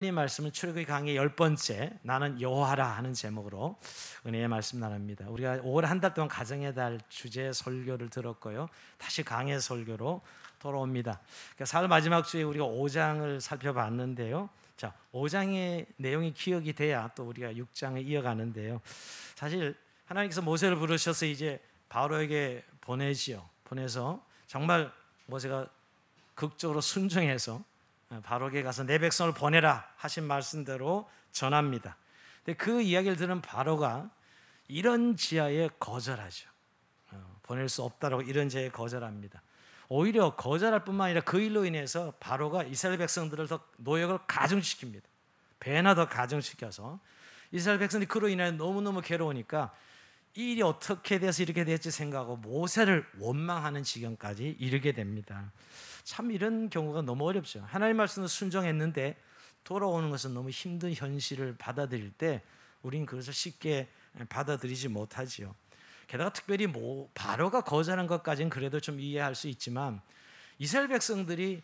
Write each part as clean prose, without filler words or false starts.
이 말씀은 출애굽기 강의 10번째 나는 여호와라 하는 제목으로 은혜의 말씀 나눕니다. 우리가 5월 한 달 동안 가정의 달 주제 설교를 들었고요. 다시 강의 설교로 돌아옵니다. 그러니까 사흘 마지막 주에 우리가 5장을 살펴봤는데요. 자, 5장의 내용이 기억이 돼야 또 우리가 6장을 이어가는데요. 사실 하나님께서 모세를 부르셔서 이제 바로에게 보내서 정말 모세가 극적으로 순종해서 바로에게 가서 내 백성을 보내라 하신 말씀대로 전합니다. 근데 그 이야기를 들은 바로가 이런 지하에 거절하죠. 보낼 수 없다라고 이런 지하에 거절합니다. 오히려 거절할 뿐만 아니라 그 일로 인해서 바로가 이스라엘 백성들을 더 노역을 가중시킵니다. 배나 더 가중시켜서 이스라엘 백성들이 그로 인해 너무너무 괴로우니까 이 일이 어떻게 돼서 이렇게 됐지 생각하고 모세를 원망하는 지경까지 이르게 됩니다. 참 이런 경우가 너무 어렵죠. 하나님 말씀을 순종했는데 돌아오는 것은 너무 힘든 현실을 받아들일 때 우린 그것을 쉽게 받아들이지 못하지요. 게다가 특별히 바로가 거절한 것까지는 그래도 좀 이해할 수 있지만 이스라엘 백성들이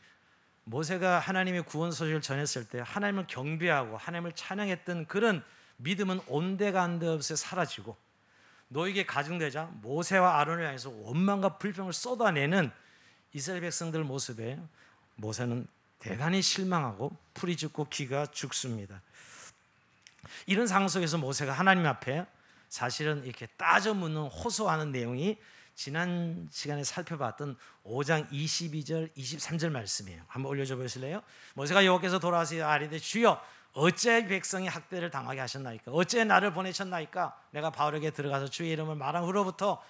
모세가 하나님의 구원 소식을 전했을 때 하나님을 경배하고 하나님을 찬양했던 그런 믿음은 온데간데 없이 사라지고 너에게 가중되자 모세와 아론을 향해서 원망과 불평을 쏟아내는 이스라엘 백성들 모습에 모세는 대단히 실망하고 풀이 죽고 기가 죽습니다. 이런 상황 속에서 모세가 하나님 앞에 사실은 이렇게 따져 묻는 호소하는 내용이 지난 시간에 살펴봤던 5장 22절 23절 말씀이에요. 한번 올려줘 보실래요? 모세가 여호와께서 돌아와서 아뢰되 주여 어째 백성이 학대를 당하게 하셨나이까? 어째 나를 보내셨나이까? 내가 바로에게 들어가서 주의 이름을 말한 후로부터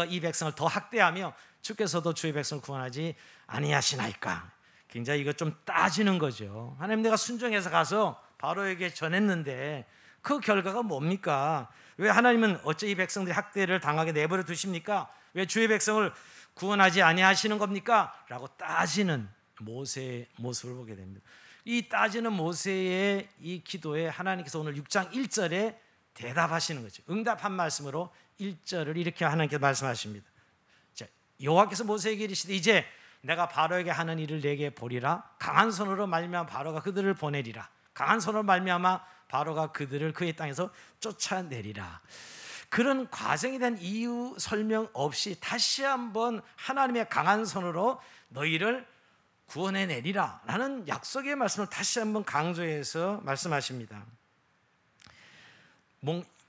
이 백성을 더 학대하며 주께서도 주의 백성을 구원하지 아니하시나이까? 굉장히 이거 좀 따지는 거죠. 하나님, 내가 순종해서 가서 바로에게 전했는데 그 결과가 뭡니까? 왜 하나님은 어째 이 백성들이 학대를 당하게 내버려 두십니까? 왜 주의 백성을 구원하지 아니하시는 겁니까? 라고 따지는 모세의 모습을 보게 됩니다. 이 따지는 모세의 이 기도에 하나님께서 오늘 6장 1절에 대답하시는 거죠. 응답한 말씀으로 1절을 이렇게 하나님께서 말씀하십니다. 여호와께서 모세에게 이르시되 이제 내가 바로에게 하는 일을 내게 보리라. 강한 손으로 말미암아 바로가 그들을 보내리라. 강한 손으로 말미암아 바로가 그들을 그의 땅에서 쫓아내리라. 그런 과정에 대한 이유 설명 없이 다시 한번 하나님의 강한 손으로 너희를 구원해내리라 라는 약속의 말씀을 다시 한번 강조해서 말씀하십니다.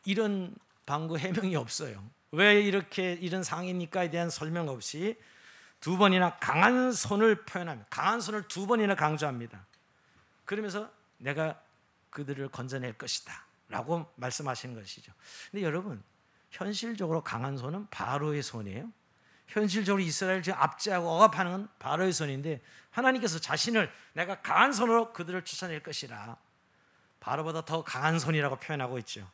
이런 방구 해명이 없어요. 왜 이렇게 이런 상황입니까에 대한 설명 없이 두 번이나 강한 손을 표현합니다. 강한 손을 두 번이나 강조합니다. 그러면서 내가 그들을 건져낼 것이다 라고 말씀하시는 것이죠. 근데 여러분, 현실적으로 강한 손은 바로의 손이에요. 현실적으로 이스라엘을 지금 압제하고 억압하는 건 바로의 손인데 하나님께서 자신을 내가 강한 손으로 그들을 쫓아낼 것이라 바로보다 더 강한 손이라고 표현하고 있죠.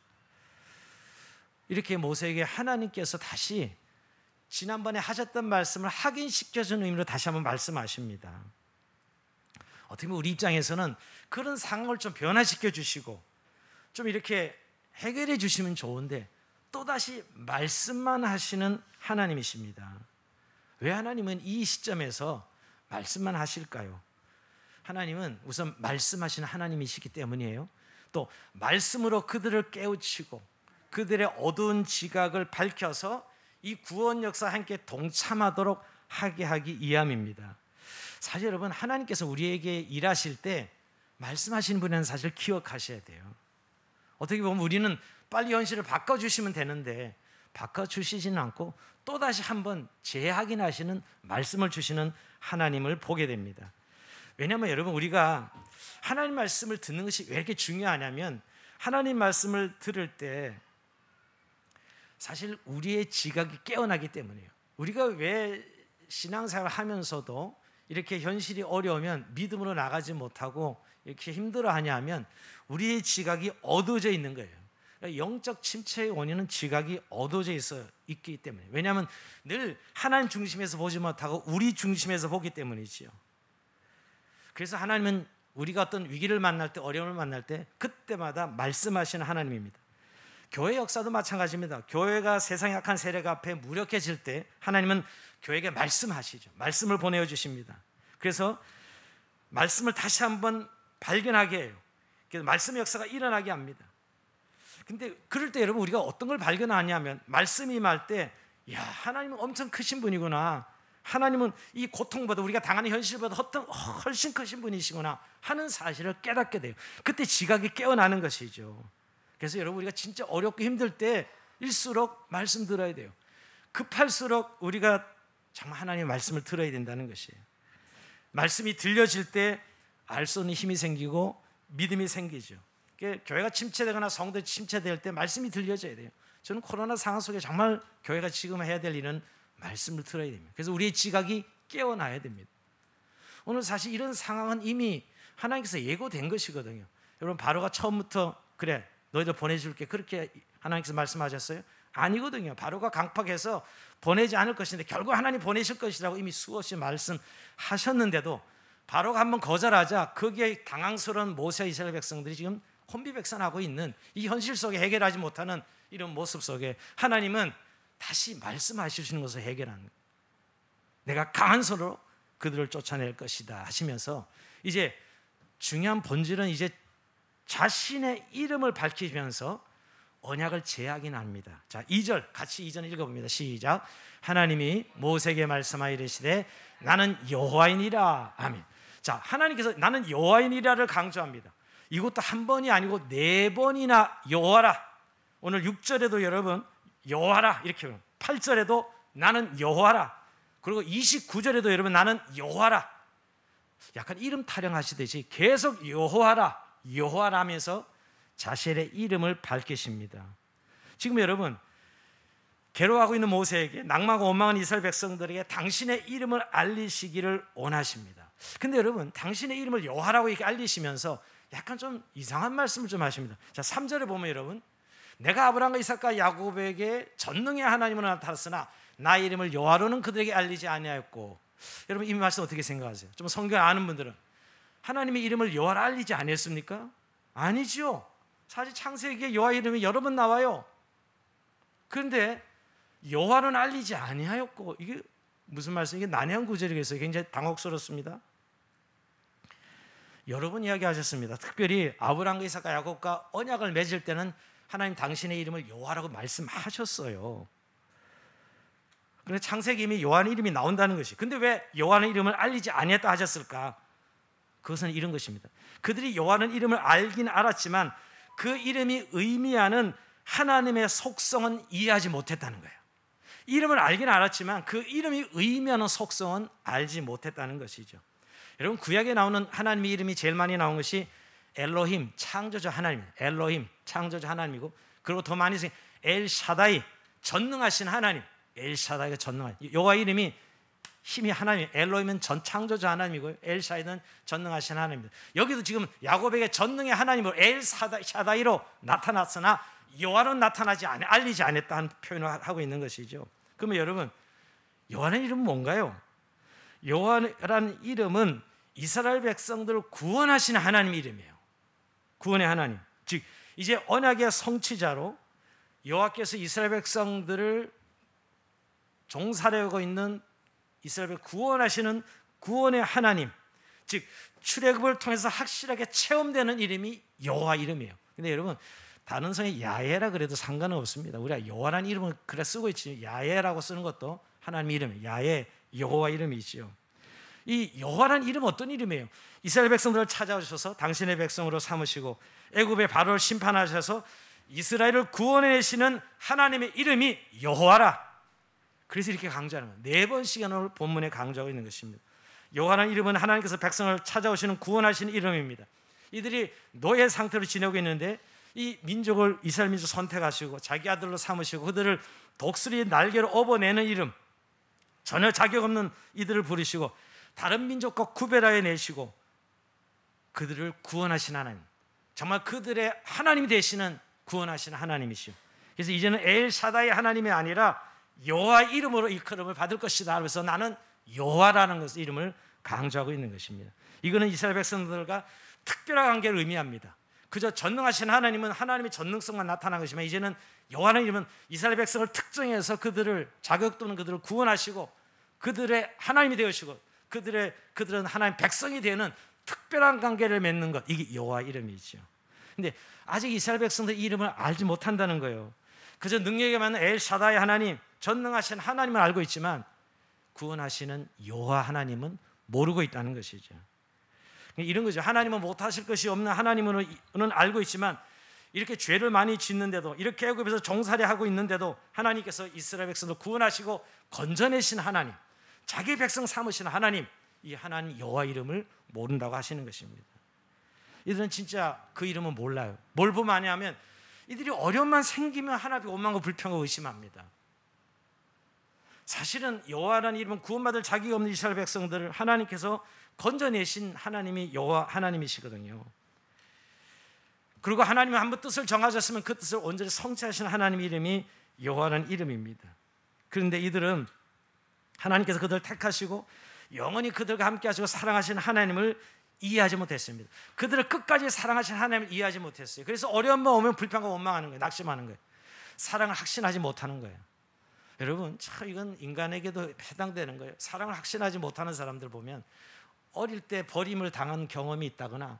이렇게 모세에게 하나님께서 다시 지난번에 하셨던 말씀을 확인시켜주는 의미로 다시 한번 말씀하십니다. 어떻게 보면 우리 입장에서는 그런 상황을 좀 변화시켜 주시고 좀 이렇게 해결해 주시면 좋은데 또다시 말씀만 하시는 하나님이십니다. 왜 하나님은 이 시점에서 말씀만 하실까요? 하나님은 우선 말씀하시는 하나님이시기 때문이에요. 또 말씀으로 그들을 깨우치고 그들의 어두운 지각을 밝혀서 이 구원 역사와 함께 동참하도록 하게 하기 위함입니다. 사실 여러분, 하나님께서 우리에게 일하실 때 말씀하시는 분은 사실 기억하셔야 돼요. 어떻게 보면 우리는 빨리 현실을 바꿔주시면 되는데 바꿔주시지는 않고 또다시 한번 재확인하시는 말씀을 주시는 하나님을 보게 됩니다. 왜냐하면 여러분, 우리가 하나님 말씀을 듣는 것이 왜 이렇게 중요하냐면 하나님 말씀을 들을 때 사실 우리의 지각이 깨어나기 때문이에요. 우리가 왜 신앙생활을 하면서도 이렇게 현실이 어려우면 믿음으로 나가지 못하고 이렇게 힘들어하냐 하면 우리의 지각이 어두워져 있는 거예요. 영적 침체의 원인은 지각이 어두워져 있기 때문에, 왜냐하면 늘 하나님 중심에서 보지 못하고 우리 중심에서 보기 때문이지요. 그래서 하나님은 우리가 어떤 위기를 만날 때, 어려움을 만날 때 그때마다 말씀하시는 하나님입니다. 교회 역사도 마찬가지입니다. 교회가 세상의 악한 세력 앞에 무력해질 때 하나님은 교회에게 말씀하시죠. 말씀을 보내주십니다. 그래서 말씀을 다시 한번 발견하게 해요. 그래서 말씀의 역사가 일어나게 합니다. 근데 그럴 때 여러분 우리가 어떤 걸 발견하냐면 말씀이 임할 때 야, 하나님은 엄청 크신 분이구나. 하나님은 이 고통보다 우리가 당하는 현실보다 훨씬 크신 분이시구나 하는 사실을 깨닫게 돼요. 그때 지각이 깨어나는 것이죠. 그래서 여러분 우리가 진짜 어렵고 힘들 때일수록 말씀 들어야 돼요. 급할수록 우리가 정말 하나님의 말씀을 들어야 된다는 것이에요. 말씀이 들려질 때 알 수 없는 힘이 생기고 믿음이 생기죠. 교회가 침체되거나 성도들이 침체될 때 말씀이 들려져야 돼요. 저는 코로나 상황 속에 정말 교회가 지금 해야 될 일은 말씀을 들어야 됩니다. 그래서 우리의 지각이 깨어나야 됩니다. 오늘 사실 이런 상황은 이미 하나님께서 예고된 것이거든요. 여러분 바로가 처음부터 그래 너희들 보내줄게 그렇게 하나님께서 말씀하셨어요? 아니거든요. 바로가 강팍해서 보내지 않을 것인데 결국 하나님 보내실 것이라고 이미 수없이 말씀하셨는데도 바로가 한번 거절하자 거기에 당황스러운 모세 이스라엘 백성들이 지금 혼비백산하고 있는 이 현실 속에 해결하지 못하는 이런 모습 속에 하나님은 다시 말씀하시는 것을 해결하는 거예요. 내가 강한 손으로 그들을 쫓아낼 것이다 하시면서 이제 중요한 본질은 이제 자신의 이름을 밝히면서 언약을 재확인합니다. 자, 2절 같이 2절 읽어봅니다. 시작. 하나님이 모세에게 말씀하여 이르시되 나는 여호와이니라. 아멘. 자, 하나님께서 나는 여호와이니라를 강조합니다. 이것도 한 번이 아니고 4번이나 여호와라. 오늘 6절에도 여러분 여호와라 이렇게 8절에도 나는 여호와라. 그리고 29절에도 여러분 나는 여호와라. 약간 이름 타령하시듯이 계속 여호와라 여호와라 하면서 자신의 이름을 밝히십니다. 지금 여러분 괴로워하고 있는 모세에게 낭망하고 원망한 이스라엘 백성들에게 당신의 이름을 알리시기를 원하십니다. 근데 여러분 당신의 이름을 여호와라고 이렇게 알리시면서 약간 좀 이상한 말씀을 좀 하십니다. 자, 3절에 보면 여러분 내가 아브라함과 이삭과 야곱에게 전능의 하나님으로 나타났으나 나의 이름을 여호와로는 그들에게 알리지 아니하였고. 여러분 이 말씀 어떻게 생각하세요? 좀 성경 아는 분들은 하나님의 이름을 여호와로 알리지 않았습니까? 아니죠. 사실 창세기에 여호와 이름이 여러 번 나와요. 그런데 여호와는 알리지 아니하였고 이게 무슨 말씀? 이게 난해한 구절이겠어요. 굉장히 당혹스럽습니다. 여러 번 이야기하셨습니다. 특별히 아브라함과 이삭과 야곱과 언약을 맺을 때는 하나님 당신의 이름을 여호와라고 말씀하셨어요. 그런데 창세기 이미 여호와의 이름이 나온다는 것이. 근데 왜 여호와의 이름을 알리지 아니했다 하셨을까? 그것은 이런 것입니다. 그들이 여호와의 이름을 알긴 알았지만 그 이름이 의미하는 하나님의 속성은 이해하지 못했다는 거예요. 이름을 알긴 알았지만 그 이름이 의미하는 속성은 알지 못했다는 것이죠. 여러분 구약에 나오는 하나님의 이름이 제일 많이 나온 것이 엘로힘, 창조주 하나님, 엘로힘, 창조주 하나님이고, 그리고 더 많이 쓰인 엘샤다이, 전능하신 하나님, 엘샤다이가 전능하신 여호와 이름이 힘이 하나님, 엘로힘은 전 창조주 하나님이고요, 엘샤다이는 전능하신 하나님입니다. 여기도 지금 야곱에게 전능의 하나님으로 엘샤다이로 나타났으나 여호와는 나타나지 않아 알리지 않았다는 표현을 하고 있는 것이죠. 그러면 여러분 여호와의 이름은 뭔가요? 여호와라는 이름은 이스라엘 백성들을 구원하시는 하나님의 이름이에요. 구원의 하나님, 즉 이제 언약의 성취자로 여호와께서 이스라엘 백성들을 종살이하고 있는 이스라엘을 구원하시는 구원의 하나님, 즉 출애굽을 통해서 확실하게 체험되는 이름이 여호와 이름이에요. 근데 여러분 다른 성에 야훼라 그래도 상관은 없습니다. 우리가 여호와라는 이름을 그래 쓰고 있지 야훼라고 쓰는 것도 하나님의 이름이에요. 야훼, 여호와 이름이지요. 이 여호와라는 이름은 어떤 이름이에요? 이스라엘 백성들을 찾아오셔서 당신의 백성으로 삼으시고 애굽의 바로를 심판하셔서 이스라엘을 구원해내시는 하나님의 이름이 여호와라. 그래서 이렇게 강조하는 거예요. 4번씩이나 오늘 본문에 강조하고 있는 것입니다. 여호와라는 이름은 하나님께서 백성을 찾아오시는 구원하시는 이름입니다. 이들이 노예 상태로 지내고 있는데 이 민족을 이스라엘 민족 선택하시고 자기 아들로 삼으시고 그들을 독수리의 날개로 업어내는 이름, 전혀 자격 없는 이들을 부르시고 다른 민족과 구별하여 내시고 그들을 구원하신 하나님, 정말 그들의 하나님이 되시는 구원하시는 하나님이시오. 그래서 이제는 엘샤다이 하나님이 아니라 여호와 이름으로 일컬음을 받을 것이다 하면서 나는 여호와라는 것을 이름을 강조하고 있는 것입니다. 이거는 이스라엘 백성들과 특별한 관계를 의미합니다. 그저 전능하신 하나님은 하나님의 전능성만 나타난 것이지만 이제는 여호와는 이름은 이스라엘 백성을 특정해서 그들을 자격 없는 그들을 구원하시고 그들의 하나님이 되시고 그들은 하나님 백성이 되는 특별한 관계를 맺는 것, 이게 여호와 이름이죠. 근데 아직 이스라엘 백성들 이름을 알지 못한다는 거예요. 그저 능력이 많은 엘샤다이 하나님, 전능하신 하나님을 알고 있지만 구원하시는 여호와 하나님은 모르고 있다는 것이죠. 이런 거죠. 하나님은 못하실 것이 없는 하나님은 알고 있지만 이렇게 죄를 많이 짓는데도, 이렇게 애굽에서 종살이하고 있는데도 하나님께서 이스라엘 백성을 구원하시고 건져내신 하나님, 자기 백성 삼으신 하나님, 이 하나님 여호와 이름을 모른다고 하시는 것입니다. 이들은 진짜 그 이름은 몰라요. 뭘 보면 아냐면 이들이 어려움만 생기면 하나님께 원망과 불평과 의심합니다. 사실은 여호와라는 이름은 구원받을 자격이 없는 이스라엘 백성들을 하나님께서 건져내신 하나님이 여호와 하나님이시거든요. 그리고 하나님이 한번 뜻을 정하셨으면 그 뜻을 온전히 성취하신 하나님 이름이 여호와라는 이름입니다. 그런데 이들은 하나님께서 그들을 택하시고 영원히 그들과 함께 하시고 사랑하신 하나님을 이해하지 못했습니다. 그들을 끝까지 사랑하신 하나님을 이해하지 못했어요. 그래서 어려움만 오면 불평과 원망하는 거예요. 낙심하는 거예요. 사랑을 확신하지 못하는 거예요. 여러분, 참 이건 인간에게도 해당되는 거예요. 사랑을 확신하지 못하는 사람들 보면 어릴 때 버림을 당한 경험이 있다거나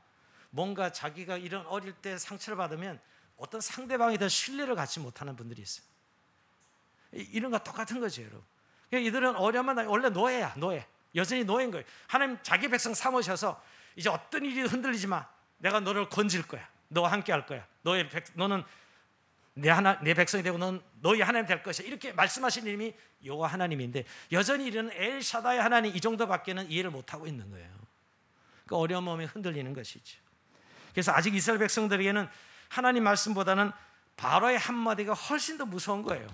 뭔가 자기가 이런 어릴 때 상처를 받으면 어떤 상대방에 대한 신뢰를 갖지 못하는 분들이 있어요. 이런 거 똑같은 거죠, 여러분. 이들은 어려면 원래 노예야, 노예. 여전히 노예인 거예요. 하나님 자기 백성 삼으셔서 이제 어떤 일이 흔들리지 마. 내가 너를 건질 거야. 너와 함께 할 거야. 너는 내 백성이 되고 너는 너희 하나님 될 것이야. 이렇게 말씀하신 이름이 여호와 하나님인데 여전히 이런 엘샤다이 하나님 이 정도밖에는 이해를 못하고 있는 거예요. 그 어려움 오면 흔들리는 것이죠. 그래서 아직 이스라엘 백성들에게는 하나님 말씀보다는 바로의 한마디가 훨씬 더 무서운 거예요.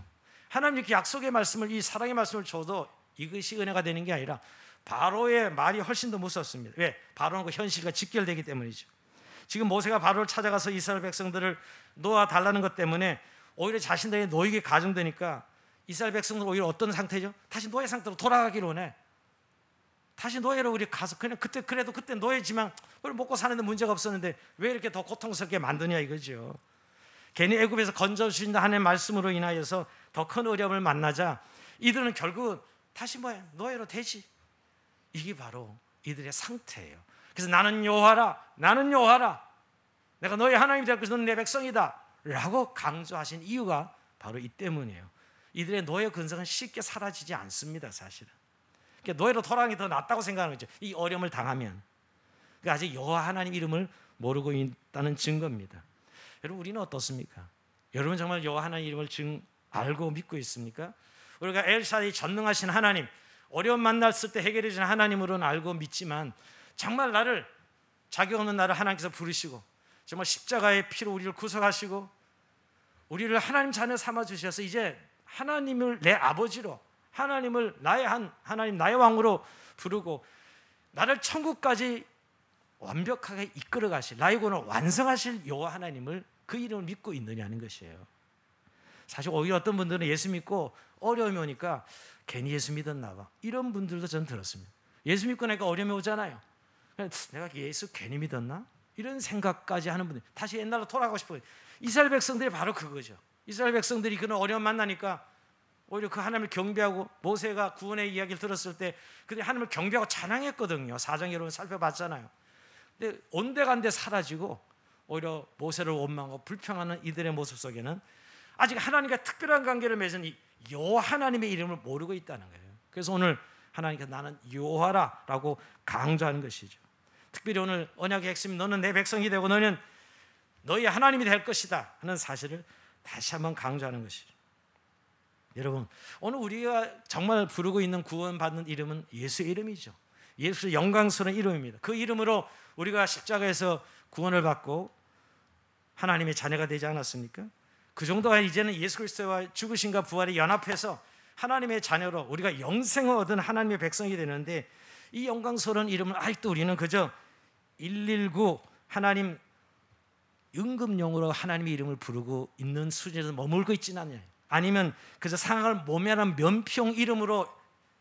하나님 이렇게 약속의 말씀을, 이 사랑의 말씀을 줘도 이것이 은혜가 되는 게 아니라 바로의 말이 훨씬 더 무섭습니다. 왜? 바로는 그 현실과 직결되기 때문이죠. 지금 모세가 바로를 찾아가서 이스라엘 백성들을 놓아달라는 것 때문에 오히려 자신들의 노예가 가중되니까 이스라엘 백성들은 오히려 어떤 상태죠? 다시 노예 상태로 돌아가기로 원해. 다시 노예로 우리 가서 그냥 그래도 그때 노예지만 우리 먹고 사는데 문제가 없었는데 왜 이렇게 더 고통스럽게 만드냐 이거죠. 괜히 애굽에서 건져주신다 하는 말씀으로 인하여서 더 큰 어려움을 만나자 이들은 결국 다시 노예로 되지. 이게 바로 이들의 상태예요. 그래서 나는 여호와라, 나는 여호와라, 내가 너의 하나님이 될 것이다, 너는 내 백성이다 라고 강조하신 이유가 바로 이 때문이에요. 이들의 노예 근성은 쉽게 사라지지 않습니다. 사실은 그러니까 노예로 돌아가는 게 더 낫다고 생각하는 거죠. 이 어려움을 당하면. 그러니까 아직 여호와 하나님 이름을 모르고 있다는 증거입니다. 여러분, 우리는 어떻습니까? 여러분 정말 여호와 하나님 이름을 알고 믿고 있습니까? 우리가 엘샤다이 전능하신 하나님, 어려움 만났을 때 해결해 주는 하나님으로는 알고 믿지만 정말 나를, 자격 없는 나를 하나님께서 부르시고 정말 십자가의 피로 우리를 구속하시고 우리를 하나님 자녀 삼아 주셔서 이제 하나님을 내 아버지로, 하나님을 하나님 나의 왕으로 부르고 나를 천국까지 완벽하게 이끌어 가실, 나의 구원을 완성하실 여호와 하나님을, 그 이름을 믿고 있느냐는 것이에요. 사실 오히려 어떤 분들은 예수 믿고 어려움이 오니까 괜히 예수 믿었나 봐, 이런 분들도 저는 들었습니다. 예수 믿고 나니까 어려움이 오잖아요. 내가 예수 괜히 믿었나? 이런 생각까지 하는 분들, 다시 옛날로 돌아가고 싶어요. 이스라엘 백성들이 바로 그거죠. 이스라엘 백성들이 그런 어려움 만나니까 오히려 그 하나님을 경배하고, 모세가 구원의 이야기를 들었을 때 그들이 하나님을 경배하고 찬양했거든요. 사장 여러분 살펴봤잖아요. 근데 온데간데 사라지고 오히려 모세를 원망하고 불평하는 이들의 모습 속에는 아직 하나님과 특별한 관계를 맺은 이 여호와 하나님의 이름을 모르고 있다는 거예요. 그래서 오늘 하나님께서 나는 여호와라 라고 강조하는 것이죠. 특별히 오늘 언약의 핵심, 너는 내 백성이 되고 너는 너희 하나님이 될 것이다 하는 사실을 다시 한번 강조하는 것이죠. 여러분, 오늘 우리가 정말 부르고 있는 구원받는 이름은 예수의 이름이죠. 예수의 영광스러운 이름입니다. 그 이름으로 우리가 십자가에서 구원을 받고 하나님의 자녀가 되지 않았습니까? 그 정도가 이제는 예수 그리스도와 죽으심과 부활이 연합해서 하나님의 자녀로 우리가 영생을 얻은 하나님의 백성이 되는데, 이 영광스러운 이름을 아직도 우리는 그저 119 하나님 응급용으로 하나님의 이름을 부르고 있는 수준에서 머물고 있지는 않아요. 아니면 그저 상황을 모면한 면평 이름으로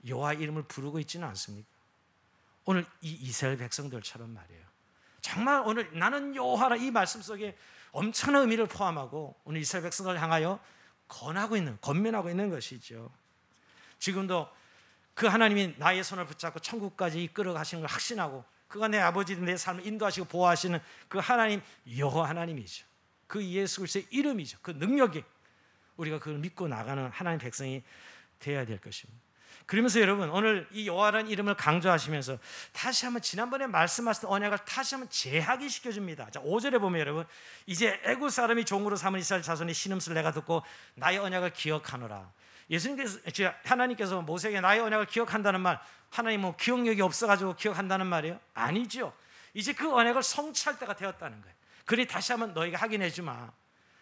여호와 이름을 부르고 있지는 않습니까? 오늘 이 이스라엘 백성들처럼 말이에요. 정말 오늘 나는 여호와라, 이 말씀 속에 엄청난 의미를 포함하고 오늘 이스라엘 백성들을 향하여 권면하고 있는 것이죠. 지금도 그 하나님이 나의 손을 붙잡고 천국까지 이끌어 가시는 걸 확신하고 그가 내 아버지, 내 삶을 인도하시고 보호하시는 그 하나님, 여호와 하나님이죠. 그 예수 그리스도의 이름이죠. 그 능력이 우리가 그걸 믿고 나가는 하나님 백성이 되어야 될 것입니다. 그러면서 여러분, 오늘 이 여호와라는 이름을 강조하시면서 다시 한번 지난번에 말씀하신 언약을 다시 한번 재하기 시켜줍니다. 자, 5절에 보면 여러분, 이제 애굽 사람이 종으로 삼은 이스라엘 자손의 신음소리를 내가 듣고 나의 언약을 기억하노라. 하나님께서 모세에게 나의 언약을 기억한다는 말, 하나님 뭐 기억력이 없어가지고 기억한다는 말이에요? 아니죠. 이제 그 언약을 성취할 때가 되었다는 거예요. 그러니 다시 한번 너희가 확인해 주마.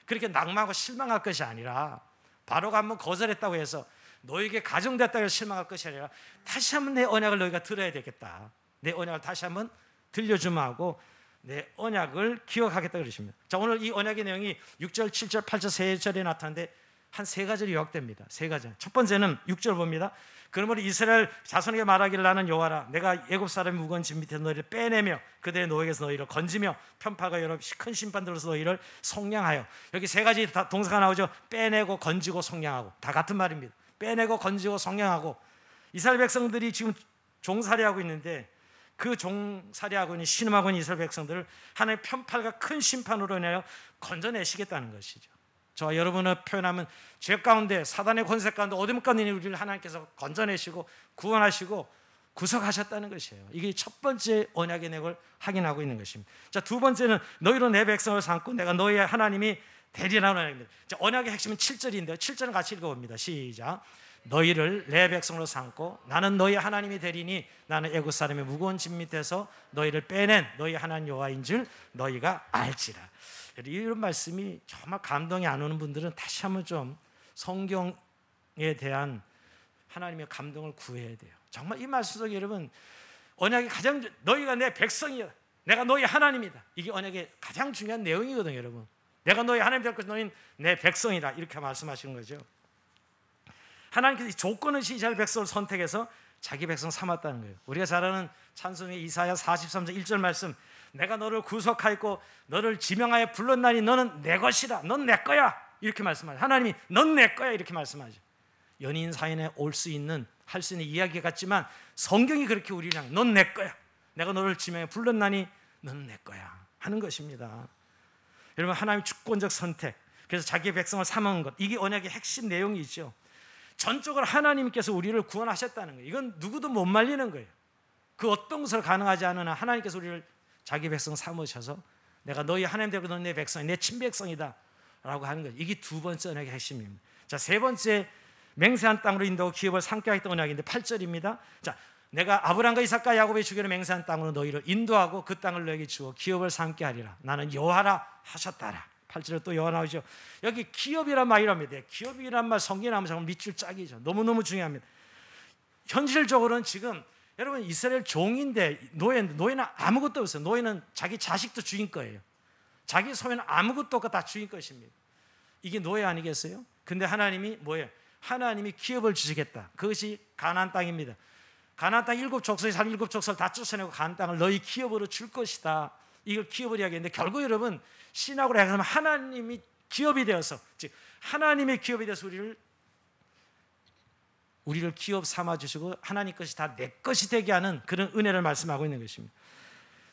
그렇게 낙망하고 실망할 것이 아니라, 바로가 한번 거절했다고 해서 너에게 가정됐다고 해서 실망할 것이 아니라 다시 한번 내 언약을 너희가 들어야 되겠다. 내 언약을 다시 한번 들려주마 하고 내 언약을 기억하겠다 그러십니다. 자, 오늘 이 언약의 내용이 6절, 7절, 8절, 3절에 나타나는데 한 3가지로 요약됩니다. 3가지. 첫 번째는 6절 봅니다. 그러므로 이스라엘 자손에게 말하기를 나는 여호와라. 내가 애굽 사람의 무거운 짐 밑에서 너희를 빼내며 그들의 노예에게서 너희를 건지며 편파가 여러 큰 심판들로서 너희를 속량하여. 여기 3가지 동사가 나오죠. 빼내고 건지고 속량하고. 다 같은 말입니다. 빼내고 건지고 속량하고. 이스라엘 백성들이 지금 종살이하고 있는데 그 종살이하고 있는 신음하고 있는 이스라엘 백성들을 하나님의 편팔과 큰 심판으로 인하여 건져내시겠다는 것이죠. 저와 여러분을 표현하면 죄 가운데, 사단의 권세 가운데 어둠 가운데 있는 우리를 하나님께서 건져내시고 구원하시고 구속하셨다는 것이에요. 이게 첫 번째 언약의 내용을 확인하고 있는 것입니다. 자, 두 번째는 너희로 내 백성을 삼고 내가 너희의 하나님이 되리라는 언약입니다. 자, 언약의 핵심은 7절인데요. 7절을 같이 읽어봅니다. 시작. 너희를 내 백성으로 삼고 나는 너희 하나님이 되리니 나는 애굽 사람의 무거운 짐 밑에서 너희를 빼낸 너희 하나님 여호와인 줄 너희가 알지라. 이런 말씀이 정말 감동이 안 오는 분들은 다시 한번 좀 성경에 대한 하나님의 감동을 구해야 돼요. 정말 이 말씀 속에 여러분, 언약이 가장, 너희가 내 백성이야, 내가 너희 하나님이다, 이게 언약의 가장 중요한 내용이거든요. 여러분, 내가 너희 하나님 될 것이 너희는 내 백성이다, 이렇게 말씀하시는 거죠. 하나님께서 이 조건 없이 이스라엘 백성을 선택해서 자기 백성 삼았다는 거예요. 우리가 잘 아는 찬송의 이사야 43장 1절 말씀, 내가 너를 구속하였고 너를 지명하여 불렀나니 너는 내 것이라, 넌 내 거야, 이렇게 말씀하죠. 하나님이 넌 내 거야 이렇게 말씀하죠. 연인 사이에 올 수 있는, 할 수 있는 이야기 같지만 성경이 그렇게 우리를 향해 넌 내 거야, 내가 너를 지명하여 불렀나니 넌 내 거야 하는 것입니다. 여러분, 하나님의 주권적 선택, 그래서 자기 백성을 삼은 것, 이게 언약의 핵심 내용이죠. 전적으로 하나님께서 우리를 구원하셨다는 거예요. 이건 누구도 못 말리는 거예요. 그 어떤 것을 가능하지 않은 한 하나님께서 우리를 자기 백성 삼으셔서 내가 너희 하나님 되고 너희 내 백성이 내 친백성이다 라고 하는 거예요. 이게 두 번째 언약의 핵심입니다. 자, 세 번째, 맹세한 땅으로 인도하고 기업을 삼게 하겠다는 언약인데 8절입니다. 자, 내가 아브라함과 이삭과 야곱의 주기로 맹세한 땅으로 너희를 인도하고 그 땅을 너에게 주어 기업을 삼게 하리라. 나는 여호와라 하셨다라. 8절에 또 여호와 나오죠. 여기 기업이란 말이랍니다. 기업이란 말 성경에 나오면 정말 밑줄 짝이죠. 너무너무 중요합니다. 현실적으로는 지금 여러분, 이스라엘 종인데 노예는 아무것도 없어요. 노예는 자기 자식도 주인 거예요. 자기 소유는 아무것도 없고 다 주인 것입니다. 이게 노예 아니겠어요? 근데 하나님이 뭐예요? 하나님이 기업을 주시겠다. 그것이 가나안 땅입니다. 가나안 땅 7족속이 살 7족속을 다 쫓아내고 가나안 땅을 너희 기업으로 줄 것이다. 이걸 기업을 이야기했는데, 결국 여러분, 신학으로 얘기하면 하나님이 기업이 되어서, 즉 하나님의 기업이 되어서 우리를 기업 삼아주시고 하나님 것이 다 내 것이 되게 하는 그런 은혜를 말씀하고 있는 것입니다.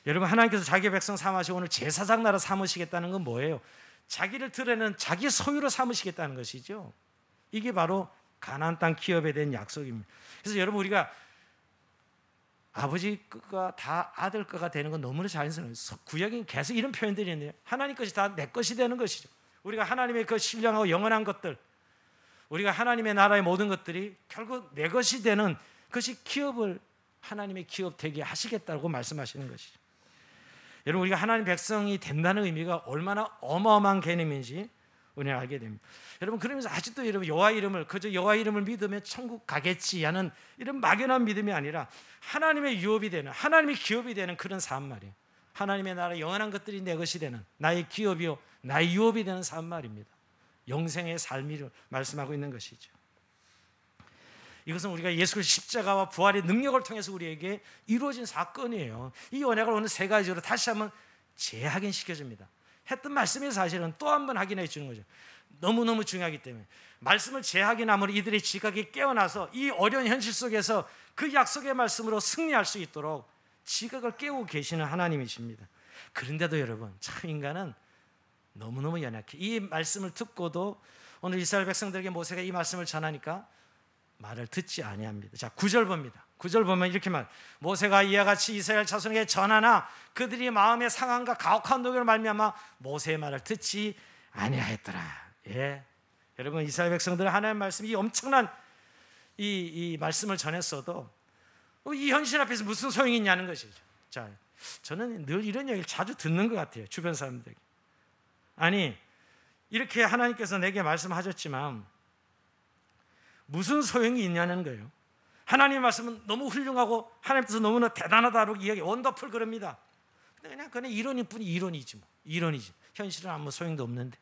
여러분, 하나님께서 자기 백성 삼으시고 오늘 제사장 나라 삼으시겠다는 건 뭐예요? 자기를 드러내는 자기 소유로 삼으시겠다는 것이죠. 이게 바로 가나안 땅 기업에 대한 약속입니다. 그래서 여러분, 우리가 아버지 거가 다 아들 거가 되는 건 너무나 자연스러워요. 구약에 계속 이런 표현들이 있는데요. 하나님 것이 다 내 것이 되는 것이죠. 우리가 하나님의 그 신령하고 영원한 것들, 우리가 하나님의 나라의 모든 것들이 결국 내 것이 되는 것이 기업을 하나님의 기업 되게 하시겠다고 말씀하시는 것이죠. 여러분, 우리가 하나님 백성이 된다는 의미가 얼마나 어마어마한 개념인지 우리는 알게 됩니다. 여러분, 그러면서 아직도 여러분 여호와 이름을, 그저 여호와 이름을 믿으면 천국 가겠지 하는 이런 막연한 믿음이 아니라 하나님의 유업이 되는, 하나님의 기업이 되는 그런 삶 말이에요. 하나님의 나라 영원한 것들이 내 것이 되는, 나의 기업이요 나의 유업이 되는 삶 말입니다. 영생의 삶을 말씀하고 있는 것이죠. 이것은 우리가 예수 그리스도의 십자가와 부활의 능력을 통해서 우리에게 이루어진 사건이에요. 이 언약을 오늘 세 가지로 다시 한번 재확인시켜줍니다. 했던 말씀이 사실은 또 한 번 확인해 주는 거죠. 너무너무 중요하기 때문에 말씀을 재확인함으로 이들의 지각이 깨어나서 이 어려운 현실 속에서 그 약속의 말씀으로 승리할 수 있도록 지각을 깨우고 계시는 하나님이십니다. 그런데도 여러분, 참 인간은 너무너무 연약해. 이 말씀을 듣고도 오늘 이스라엘 백성들에게 모세가 이 말씀을 전하니까 말을 듣지 아니합니다. 자, 9절 봅니다. 9절 보면 이렇게 말, 모세가 이와 같이 이스라엘 자손에게 전하나 그들이 마음의 상함과 가혹한 노고를 말미암아 모세의 말을 듣지 아니하였더라. 예, 여러분, 이스라엘 백성들은 하나님의 말씀, 이 엄청난 이 말씀을 전했어도 이 현실 앞에서 무슨 소용이 있냐는 것이죠. 자, 저는 늘 이런 얘기를 자주 듣는 것 같아요, 주변 사람들에게. 아니, 이렇게 하나님께서 내게 말씀하셨지만 무슨 소용이 있냐는 거예요. 하나님의 말씀은 너무 훌륭하고 하나님께서 너무나 대단하다고 이야기, 원더풀 그럽니다. 근데 그냥 이론일 뿐이 이론이지 뭐. 이론이지. 현실은 아무 소용도 없는데.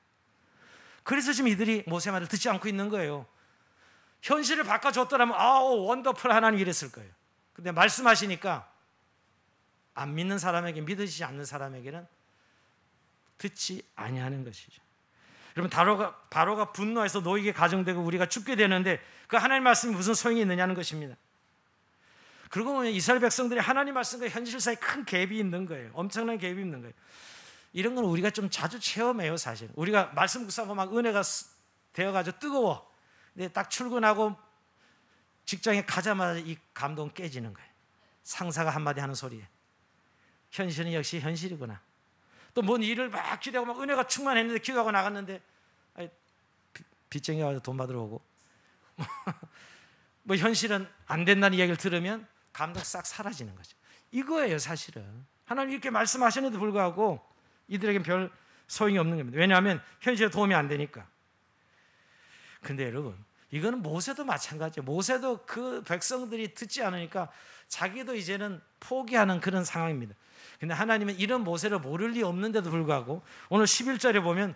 그래서 지금 이들이 모세 말을 듣지 않고 있는 거예요. 현실을 바꿔줬더라면 아우 원더풀 하나님 이랬을 거예요. 근데 말씀하시니까 안 믿는 사람에게, 믿으시지 않는 사람에게는 듣지 아니하는 것이죠. 여러분, 바로가 분노해서 노예에게 가정되고 우리가 죽게 되는데 그 하나님 말씀이 무슨 소용이 있느냐는 것입니다. 그러고 보면 이스라엘 백성들이 하나님 말씀과 현실 사이에 큰 갭이 있는 거예요. 엄청난 갭이 있는 거예요. 이런 건 우리가 좀 자주 체험해요, 사실. 우리가 말씀 묵상하고 막 은혜가 되어가지고 뜨거워. 근데 딱 출근하고 직장에 가자마자 이 감동 깨지는 거예요. 상사가 한마디 하는 소리에. 현실은 역시 현실이구나. 또 뭔 일을 막 기대하고 막 은혜가 충만했는데 기도하고 나갔는데 빚쟁이 와서 돈 받으러 오고 뭐 현실은 안 된다는 이야기를 들으면 감동 싹 사라지는 거죠. 이거예요, 사실은. 하나님 이렇게 말씀하셨는데도 불구하고 이들에겐 별 소용이 없는 겁니다. 왜냐하면 현실에 도움이 안 되니까. 근데 여러분, 이거는 모세도 마찬가지예요. 모세도 그 백성들이 듣지 않으니까 자기도 이제는 포기하는 그런 상황입니다. 근데 하나님은 이런 모세를 모를 리 없는데도 불구하고 오늘 11절에 보면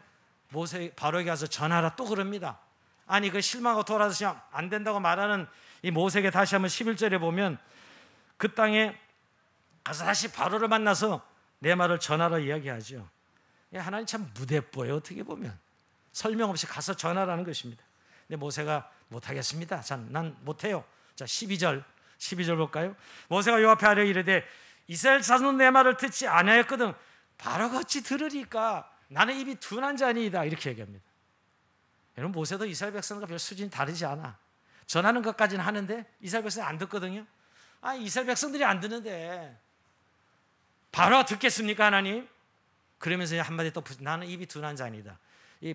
모세 바로에게 가서 전하라 또 그럽니다. 아니, 그 실망하고 돌아서 안 된다고 말하는 이 모세에게 다시 한번 11절에 보면 그 땅에 가서 다시 바로를 만나서 내 말을 전하라 이야기하죠. 하나님 참 무대뽀예요, 어떻게 보면. 설명 없이 가서 전하라는 것입니다. 근데 모세가 못하겠습니다. 난 못해요. 자, 12절 볼까요? 모세가 요 앞에 하려 이르되 이스라엘 자손 내 말을 듣지 아니하였거든 바로가 어찌 들으리까? 나는 입이 둔한 자니이다. 이렇게 얘기합니다. 여러분, 모세도 이스라엘 백성과 별 수준이 다르지 않아. 전하는 것까지는 하는데 이스라엘 백성이 안 듣거든요. 아, 이스라엘 백성들이 안 듣는데 바로가 듣겠습니까, 하나님? 그러면서 한마디 또 나는 입이 둔한 자니다. 이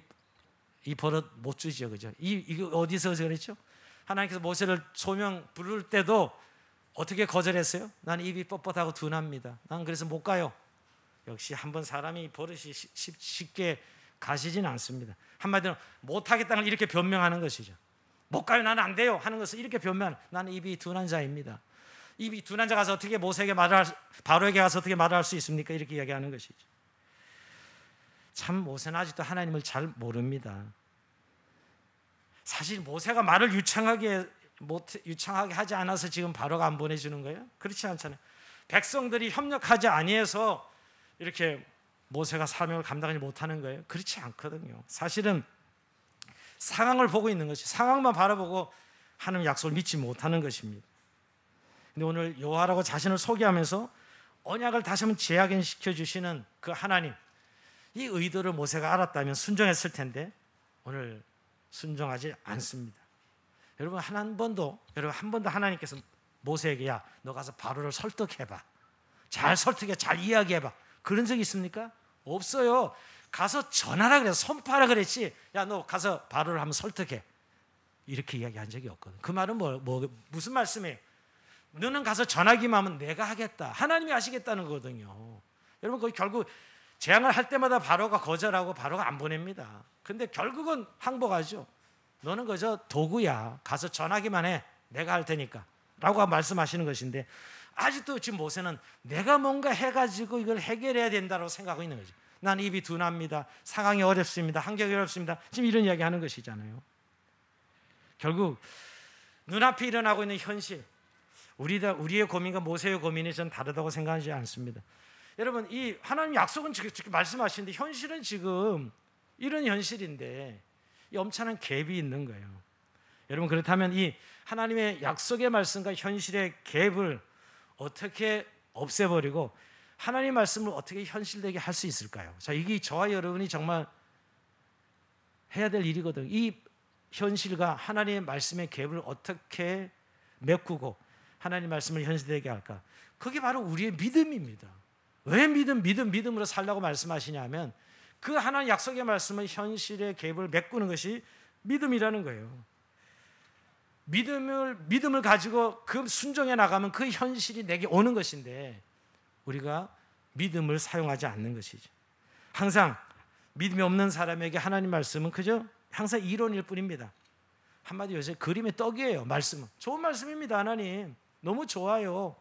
버릇 못 주죠, 그죠? 이거 어디서 그랬죠? 하나님께서 모세를 소명 부를 때도 어떻게 거절했어요? 나는 입이 뻣뻣하고 둔합니다. 난 그래서 못 가요. 역시 한번 사람이 버릇이 쉽게 가시진 않습니다. 한마디로 못하겠다는 걸 이렇게 변명하는 것이죠. 못 가요, 나는 안 돼요 하는 것을 이렇게 변명하는, 나는 입이 둔한 자입니다. 입이 둔한 자 가서 어떻게 바로에게 가서 어떻게 말을 할 수 있습니까? 이렇게 이야기하는 것이죠. 참 모세는 아직도 하나님을 잘 모릅니다. 사실 모세가 말을 유창하게 하지 않아서 지금 바로가 안 보내주는 거예요? 그렇지 않잖아요. 백성들이 협력하지 아니해서 이렇게 모세가 사명을 감당하지 못하는 거예요? 그렇지 않거든요. 사실은 상황을 보고 있는 것이, 상황만 바라보고 하나님 약속을 믿지 못하는 것입니다. 근데 오늘 여호와라고 자신을 소개하면서 언약을 다시 한번 재확인시켜 주시는 그 하나님, 이 의도를 모세가 알았다면 순종했을 텐데 오늘 순종하지 않습니다. 여러분, 한 번도 하나님께서 모세에게 야, 너 가서 바로를 설득해봐, 잘 설득해, 잘 이야기해봐, 그런 적이 있습니까? 없어요. 가서 전하라 그래서 선포하라 그랬지, 야, 너 가서 바로를 한번 설득해, 이렇게 이야기한 적이 없거든. 그 말은 무슨 말씀이에요? 너는 가서 전하기만 하면 내가 하겠다, 하나님이 하시겠다는 거거든요. 여러분, 거기 결국 재앙을 할 때마다 바로가 거절하고 바로가 안 보냅니다. 근데 결국은 항복하죠. 너는 그저 도구야, 가서 전하기만 해, 내가 할 테니까 라고 말씀하시는 것인데, 아직도 지금 모세는 내가 뭔가 해가지고 이걸 해결해야 된다고 생각하고 있는 거죠. 난 입이 둔합니다, 상황이 어렵습니다, 환경이 어렵습니다, 지금 이런 이야기 하는 것이잖아요. 결국 눈앞에 일어나고 있는 현실, 우리의 고민과 모세의 고민이 전 다르다고 생각하지 않습니다. 여러분, 이 하나님 약속은 지금 말씀하시는데 현실은 지금 이런 현실인데 이 엄청난 갭이 있는 거예요. 여러분, 그렇다면 이 하나님의 약속의 말씀과 현실의 갭을 어떻게 없애버리고 하나님 말씀을 어떻게 현실되게 할 수 있을까요? 자, 이게 저와 여러분이 정말 해야 될 일이거든요. 이 현실과 하나님의 말씀의 갭을 어떻게 메꾸고 하나님 말씀을 현실되게 할까? 그게 바로 우리의 믿음입니다. 왜 믿음으로 살라고 말씀하시냐면 그 하나님 약속의 말씀은 현실의 갭을 메꾸는 것이 믿음이라는 거예요. 믿음을 가지고 그 순종해 나가면 그 현실이 내게 오는 것인데 우리가 믿음을 사용하지 않는 것이죠. 항상 믿음이 없는 사람에게 하나님 말씀은 그저 항상 이론일 뿐입니다. 한마디로 요새 그림의 떡이에요. 말씀은 좋은 말씀입니다. 하나님 너무 좋아요.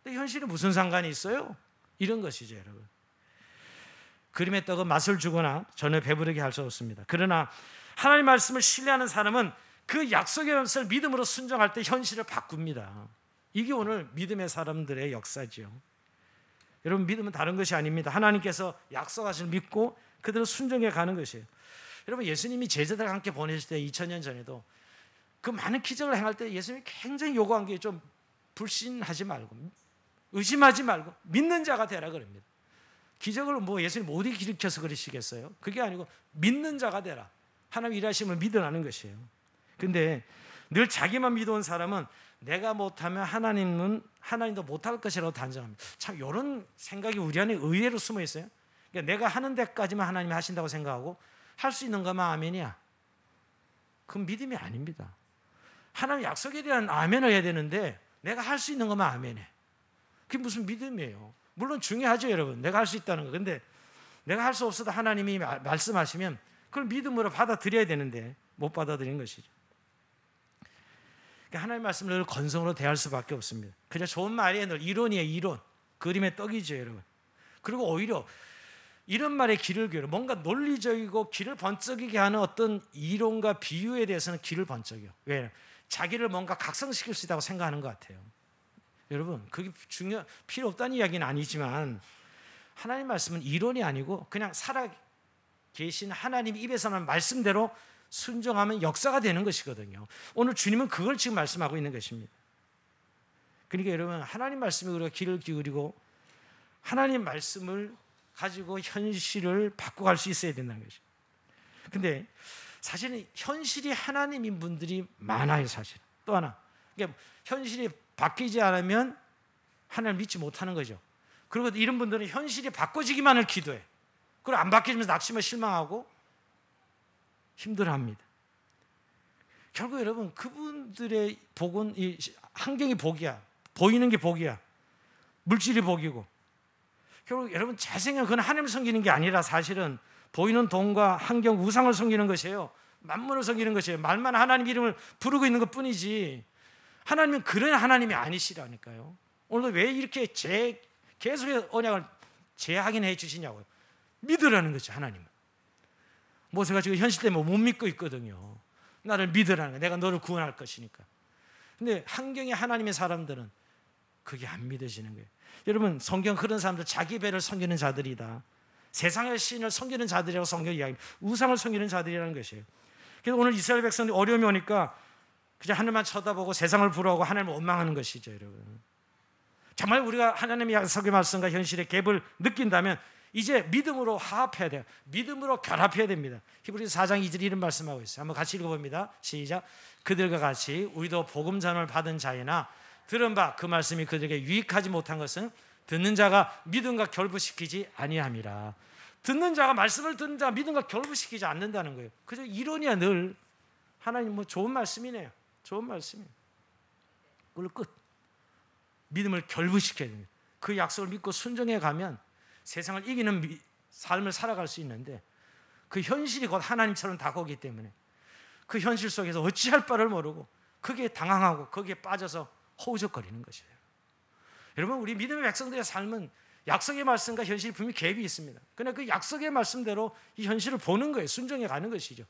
근데 현실이 무슨 상관이 있어요? 이런 것이죠, 여러분. 그림의 떡은 맛을 주거나 전혀 배부르게 할 수 없습니다. 그러나 하나님 말씀을 신뢰하는 사람은 그 약속의 말씀을 믿음으로 순종할 때 현실을 바꿉니다. 이게 오늘 믿음의 사람들의 역사죠. 여러분, 믿음은 다른 것이 아닙니다. 하나님께서 약속하신 믿고 그대로 순종해 가는 것이에요. 여러분, 예수님이 제자들과 함께 보내실 때 2000년 전에도 그 많은 기적을 행할 때 예수님이 굉장히 요구한 게 좀 불신하지 말고 의심하지 말고 믿는 자가 되라 그럽니다. 기적을 예수님 못 일으켜서 그러시겠어요? 그게 아니고 믿는 자가 되라. 하나님 일하심을 믿으라는 것이에요. 근데 늘 자기만 믿어온 사람은 내가 못하면 하나님도 못할 것이라고 단정합니다. 참 이런 생각이 우리 안에 의외로 숨어 있어요. 그러니까 내가 하는 데까지만 하나님이 하신다고 생각하고 할 수 있는 것만 아멘이야. 그건 믿음이 아닙니다. 하나님 약속에 대한 아멘을 해야 되는데 내가 할 수 있는 것만 아멘해. 그게 무슨 믿음이에요? 물론 중요하죠, 여러분. 내가 할 수 있다는 거. 근데 내가 할 수 없어도 하나님이 말씀하시면 그걸 믿음으로 받아들여야 되는데 못 받아들이는 것이죠. 그러니까 하나님 말씀을 늘 건성으로 대할 수밖에 없습니다. 그냥 좋은 말이에요. 늘 이론이에요, 이론. 그림의 떡이죠, 여러분. 그리고 오히려 이런 말에 귀를 기울여 뭔가 논리적이고 귀를 번쩍이게 하는 어떤 이론과 비유에 대해서는 귀를 번쩍여요. 왜? 자기를 뭔가 각성시킬 수 있다고 생각하는 것 같아요. 여러분, 그게 필요 없다는 이야기는 아니지만 하나님 말씀은 이론이 아니고 그냥 살아 계신 하나님 입에서 나는 말씀대로 순종하면 역사가 되는 것이거든요. 오늘 주님은 그걸 지금 말씀하고 있는 것입니다. 그러니까 여러분, 하나님 말씀에 우리가 귀를 기울이고 하나님 말씀을 가지고 현실을 바꿔갈 수 있어야 된다는 것이죠. 근데 사실은 현실이 하나님인 분들이 많아요, 사실. 또 하나, 그러니까 현실이 바뀌지 않으면 하나님을 믿지 못하는 거죠. 그리고 이런 분들은 현실이 바꿔지기만을 기도해. 그리고 안 바뀌면서 낙심을 실망하고 힘들어합니다. 결국 여러분, 그분들의 복은 이 환경이 복이야. 보이는 게 복이야. 물질이 복이고. 결국 여러분 잘 생각하면 그건 하나님을 섬기는 게 아니라 사실은 보이는 돈과 환경, 우상을 섬기는 것이에요. 만물을 섬기는 것이에요. 말만 하나님 이름을 부르고 있는 것뿐이지 하나님은 그런 하나님이 아니시라니까요. 오늘도 왜 이렇게 계속의 언약을 재확인해 주시냐고요. 믿으라는 거죠, 하나님은. 모세가 지금 현실 때문에 못 믿고 있거든요. 나를 믿으라는 거예요. 내가 너를 구원할 것이니까. 근데 환경의 하나님의 사람들은 그게 안 믿어지는 거예요. 여러분, 성경 그런 사람들 자기 배를 섬기는 자들이다. 세상의 신을 섬기는 자들이라고 성경 이야기합니다. 우상을 섬기는 자들이라는 것이에요. 그래서 오늘 이스라엘 백성들이 어려움이 오니까 그냥 하늘만 쳐다보고 세상을 부러워하고 하나님을 원망하는 것이죠, 여러분. 정말 우리가 하나님의 약속의 말씀과 현실의 갭을 느낀다면 이제 믿음으로 화합해야 돼요. 믿음으로 결합해야 됩니다. 히브리서 4장 2절 이런 말씀하고 있어요. 한번 같이 읽어봅니다. 시작. 그들과 같이 우리도 복음 전을 받은 자이나 들은 바 그 말씀이 그들에게 유익하지 못한 것은 듣는 자가 믿음과 결부시키지 아니함이라. 듣는 자가 말씀을 듣는 자가 믿음과 결부시키지 않는다는 거예요. 그저 이론이야. 늘 하나님 좋은 말씀이네요. 좋은 말씀이에요. 그걸 끝. 믿음을 결부시켜야 됩니다. 그 약속을 믿고 순종해 가면 세상을 이기는 삶을 살아갈 수 있는데 그 현실이 곧 하나님처럼 다가오기 때문에 그 현실 속에서 어찌할 바를 모르고 거기에 당황하고 거기에 빠져서 허우적거리는 것이에요. 여러분, 우리 믿음의 백성들의 삶은 약속의 말씀과 현실이 분명히 갭이 있습니다. 그러나 그 약속의 말씀대로 이 현실을 보는 거예요. 순종해 가는 것이죠.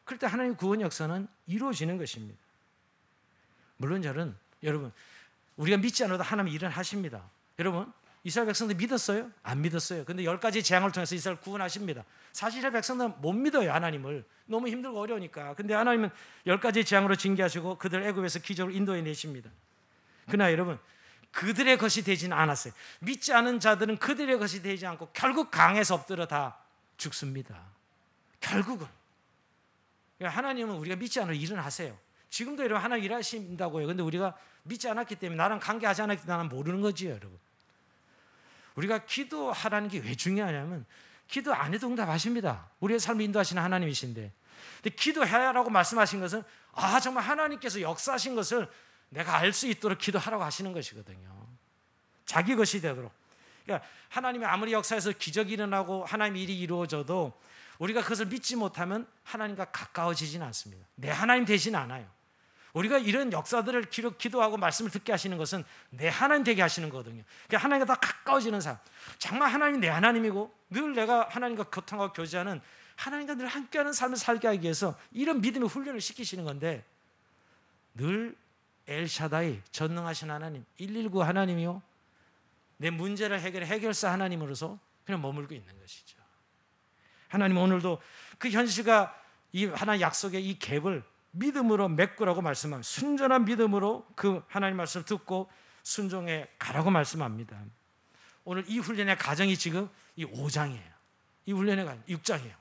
그럴 때 하나님의 구원 역사는 이루어지는 것입니다. 물론 여러분 우리가 믿지 않아도 하나님 일은 하십니다. 여러분, 이스라엘 백성들 믿었어요? 안 믿었어요. 근데 10가지 재앙을 통해서 이스라엘 구원하십니다. 사실 이스라엘 백성들은 못 믿어요, 하나님을. 너무 힘들고 어려우니까. 근데 하나님은 10가지 재앙으로 징계하시고 그들 애굽에서 기적으로 인도해 내십니다. 그러나 여러분, 그들의 것이 되지는 않았어요. 믿지 않은 자들은 그들의 것이 되지 않고 결국 강에서 엎드려 다 죽습니다. 결국은. 하나님은 우리가 믿지 않으면 일은 하세요. 지금도 여러분 하나님 일하신다고요. 근데 우리가 믿지 않았기 때문에, 나랑 관계하지 않았기 때문에 나는 모르는 거지요, 여러분. 우리가 기도하라는 게 왜 중요하냐면, 기도 안 해도 응답하십니다. 우리의 삶을 인도하시는 하나님이신데, 근데 기도해라라고 말씀하신 것은 정말 하나님께서 역사하신 것을 내가 알 수 있도록 기도하라고 하시는 것이거든요. 자기 것이 되도록. 그러니까 하나님이 아무리 역사에서 기적이 일어나고 하나님 일이 이루어져도 우리가 그것을 믿지 못하면 하나님과 가까워지지는 않습니다. 내 하나님 되지는 않아요. 우리가 이런 역사들을 기도하고 말씀을 듣게 하시는 것은 내 하나님 되게 하시는 거거든요. 그러니까 하나님과 더 가까워지는 삶. 정말 하나님이 내 하나님이고 늘 내가 하나님과 교통하고 교제하는, 하나님과 늘 함께하는 삶을 살게 하기 위해서 이런 믿음의 훈련을 시키시는 건데, 늘 엘샤다이, 전능하신 하나님, 119 하나님이요, 내 문제를 해결해 해결사 하나님으로서 그냥 머물고 있는 것이죠. 하나님은 오늘도 그 현실과 이 하나님 약속의 이 갭을 믿음으로 메꾸라고 말씀합니다. 순전한 믿음으로 그 하나님 말씀을 듣고 순종해 가라고 말씀합니다. 오늘 이 훈련의 과정이 지금 이 5장이에요. 이 훈련의 과정 6장이에요.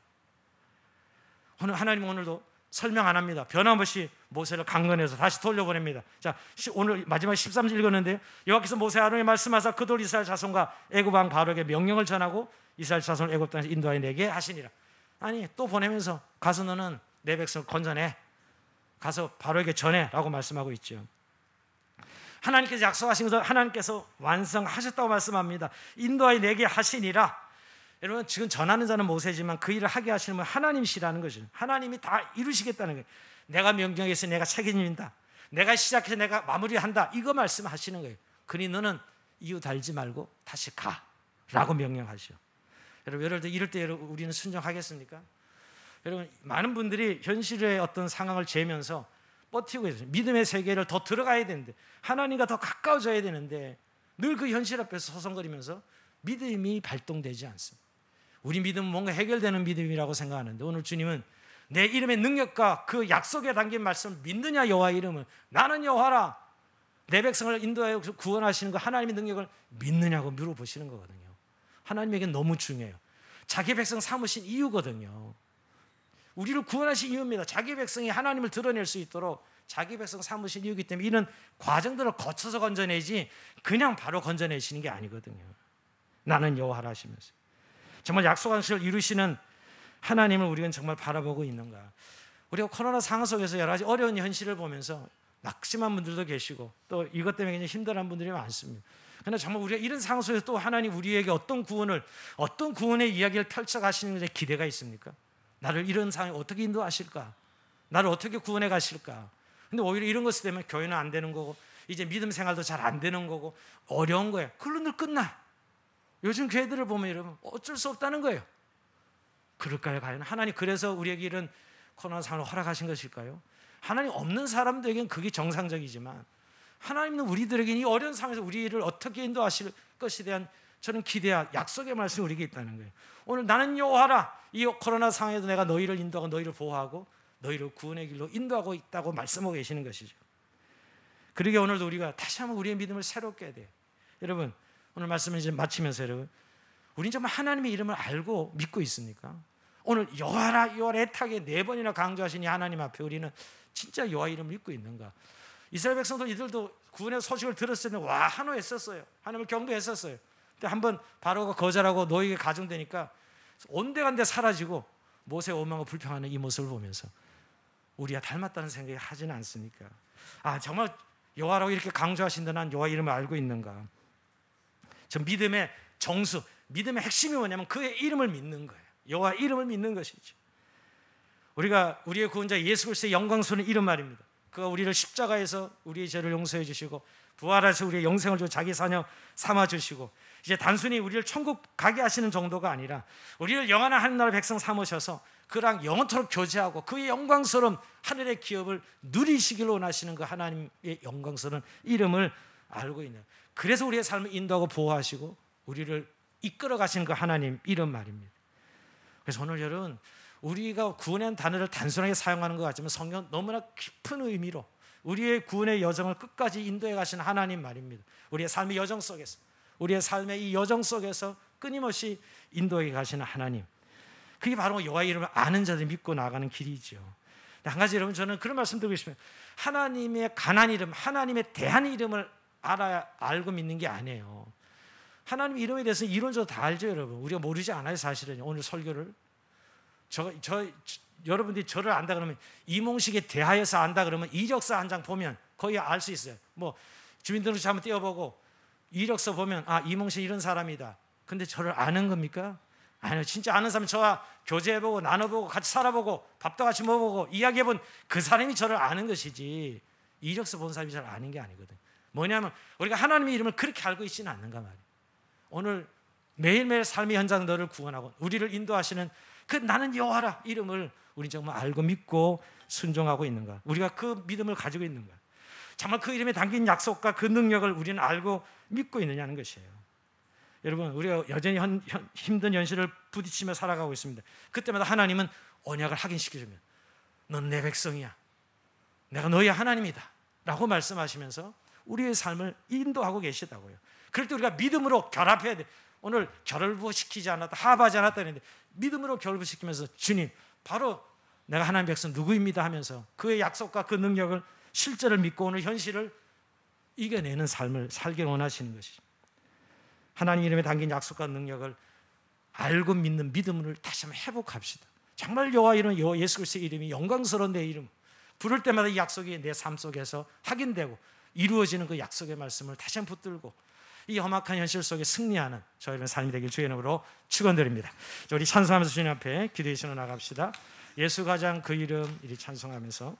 오늘 하나님은 오늘도 설명 안 합니다. 변함없이 모세를 강건해서 다시 돌려보냅니다. 자, 오늘 마지막 13절 읽었는데요. 여호와께서 모세 아론에 말씀하사 그들 이스라엘 자손과 애굽 왕 바로에게 명령을 전하고 이스라엘 자손을 애굽 땅에서 인도하여 내게 하시니라. 아니, 또 보내면서 가서 너는 내 백성을 건져내, 가서 바로에게 전해라고 말씀하고 있죠. 하나님께서 약속하신 것을 하나님께서 완성하셨다고 말씀합니다. 인도하여 내게 하시니라. 여러분, 지금 전하는 자는 모세지만 그 일을 하게 하시는 분 하나님이시라는 것이죠. 하나님이 다 이루시겠다는 거예요. 내가 명령해서 내가 책임진다, 내가 시작해서 내가 마무리한다, 이거 말씀하시는 거예요. 그러니 너는 이유 달지 말고 다시 가라고 명령하시오. 여러분, 이럴 때 우리는 순종하겠습니까? 여러분, 많은 분들이 현실의 어떤 상황을 재면서 버티고 있어요. 믿음의 세계를 더 들어가야 되는데, 하나님과 더 가까워져야 되는데 늘 그 현실 앞에서 서성거리면서 믿음이 발동되지 않습니다. 우리 믿음은 뭔가 해결되는 믿음이라고 생각하는데, 오늘 주님은 내 이름의 능력과 그 약속에 담긴 말씀을 믿느냐, 여호와의 이름을, 나는 여호와라, 내 백성을 인도하여 구원하시는 그 하나님의 능력을 믿느냐고 물어보시는 거거든요. 하나님에게 너무 중요해요. 자기 백성 삼으신 이유거든요. 우리를 구원하신 이유입니다. 자기 백성이 하나님을 드러낼 수 있도록 자기 백성 삼으신 이유이기 때문에 이런 과정들을 거쳐서 건져내지 그냥 바로 건져내시는 게 아니거든요. 나는 여호와라 하시면서 정말 약속한 것을 이루시는 하나님을 우리는 정말 바라보고 있는가. 우리가 코로나 상황 속에서 여러 가지 어려운 현실을 보면서 낙심한 분들도 계시고 또 이것 때문에 굉장히 힘들어하는 분들이 많습니다. 그러나 정말 우리가 이런 상황 속에서 또 하나님 우리에게 어떤 구원의 이야기를 펼쳐가시는 것에 기대가 있습니까? 나를 이런 상황에 어떻게 인도하실까? 나를 어떻게 구원해 가실까? 근데 오히려 이런 것을 때문에 교회는 안 되는 거고 이제 믿음 생활도 잘 안 되는 거고 어려운 거예요. 그걸로 늘 끝나. 요즘 교회들을 보면 여러분 어쩔 수 없다는 거예요. 그럴까요? 과연 하나님 그래서 우리에게 이런 코로나 상황을 허락하신 것일까요? 하나님 없는 사람들에게는 그게 정상적이지만 하나님은 우리들에게 이 어려운 상황에서 우리를 어떻게 인도하실 것에 대한 저는 기대와 약속의 말씀이 우리에게 있다는 거예요. 오늘 나는 여호와라, 이 코로나 상황에도 내가 너희를 인도하고 너희를 보호하고 너희를 구원의 길로 인도하고 있다고 말씀하고 계시는 것이죠. 그러게 오늘도 우리가 다시 한번 우리의 믿음을 새롭게 해야 돼요. 여러분, 오늘 말씀을 이제 마치면서 여러분, 우리는 정말 하나님의 이름을 알고 믿고 있습니까? 오늘 여호와라 여호와라 애타게 4번이나 강조하신 이 하나님 앞에 우리는 진짜 여호와 이름을 믿고 있는가? 이스라엘 백성도 이들도 구원의 소식을 들었을 때 와 환호했었어요. 하나님을 경배했었어요. 근데 한번 바로가 거절하고 노예에게 가중되니까 온데간데 사라지고 모세 오만하고 불평하는 이 모습을 보면서 우리가 닮았다는 생각이 하지는 않습니까? 정말 여호와라고 이렇게 강조하신다, 난 여호와 이름을 알고 있는가? 저 믿음의 정수, 믿음의 핵심이 뭐냐면 그의 이름을 믿는 거예요. 여호와 이름을 믿는 것이죠. 우리가 우리의 구원자 예수 그리스도의 영광스러운 이름 말입니다. 그가 우리를 십자가에서 우리의 죄를 용서해 주시고 부활하셔서 우리의 영생을 주고 자기 자녀 삼아 주시고 이제 단순히 우리를 천국 가게 하시는 정도가 아니라 우리를 영원한 하늘나라 백성 삼으셔서 그랑 영원토록 교제하고 그의 영광스러운 하늘의 기업을 누리시길 원하시는 그 하나님의 영광스러운 이름을 알고 있는, 그래서 우리의 삶을 인도하고 보호하시고 우리를 이끌어 가시는 그 하나님 이름 말입니다. 그래서 오늘 여러분, 우리가 구원의 단어를 단순하게 사용하는 것 같지만 성경 너무나 깊은 의미로 우리의 구원의 여정을 끝까지 인도해 가신 하나님 말입니다. 우리의 삶의 여정 속에서, 우리의 삶의 이 여정 속에서 끊임없이 인도해 가시는 하나님, 그게 바로 여호와의 이름을 아는 자들이 믿고 나가는 길이죠. 한 가지 여러분, 저는 그런 말씀 드리고 싶어요. 하나님의 간한 이름, 하나님의 대한 이름을 알고 믿는 게 아니에요. 하나님 이름에 대해서 이론적으로 다 알죠, 여러분. 우리가 모르지 않아요, 사실은. 오늘 설교를 여러분들이 저를 안다 그러면, 이몽식에 대하여서 안다 그러면 이력서 한 장 보면 거의 알 수 있어요. 뭐 주민등록증 한번 띄워보고 이력서 보면 이몽식 이런 사람이다. 근데 저를 아는 겁니까? 아니요. 진짜 아는 사람은 저와 교제해보고 나눠보고 같이 살아보고 밥도 같이 먹어보고 이야기해본 그 사람이 저를 아는 것이지, 이력서 본 사람이 저를 아는 게 아니거든. 뭐냐면 우리가 하나님의 이름을 그렇게 알고 있지는 않는가 말이에요. 오늘 매일매일 삶의 현장 너를 구원하고 우리를 인도하시는 그 나는 여호와라 이름을 우리 정말 알고 믿고 순종하고 있는가? 우리가 그 믿음을 가지고 있는가? 정말 그 이름에 담긴 약속과 그 능력을 우리는 알고 믿고 있느냐는 것이에요. 여러분, 우리가 여전히 힘든 현실을 부딪히며 살아가고 있습니다. 그때마다 하나님은 언약을 확인시켜주면, 넌 내 백성이야, 내가 너의 하나님이다 라고 말씀하시면서 우리의 삶을 인도하고 계시다고요. 그럴 때 우리가 믿음으로 결합해야 돼. 오늘 결부시키지 않았다, 합하지 않았다 했는데 믿음으로 결부시키면서, 주님, 바로 내가 하나님 백성 누구입니다 하면서 그의 약속과 그 능력을, 실제를 믿고 오늘 현실을 이겨내는 삶을 살길 원하시는 것이죠. 하나님 이름에 담긴 약속과 능력을 알고 믿는 믿음을 다시 한번 회복합시다. 정말 여호와 이름, 예수 그리스도의 이름이 영광스러운 내 이름, 부를 때마다 이 약속이 내 삶 속에서 확인되고 이루어지는 그 약속의 말씀을 다시 한번 붙들고 이 험악한 현실 속에 승리하는 저희의 삶이 되길 주의 이름으로 축원드립니다. 우리 찬송하면서 주님 앞에 기도의 신을 나갑시다. 예수 가장 그 이름 이리 찬송하면서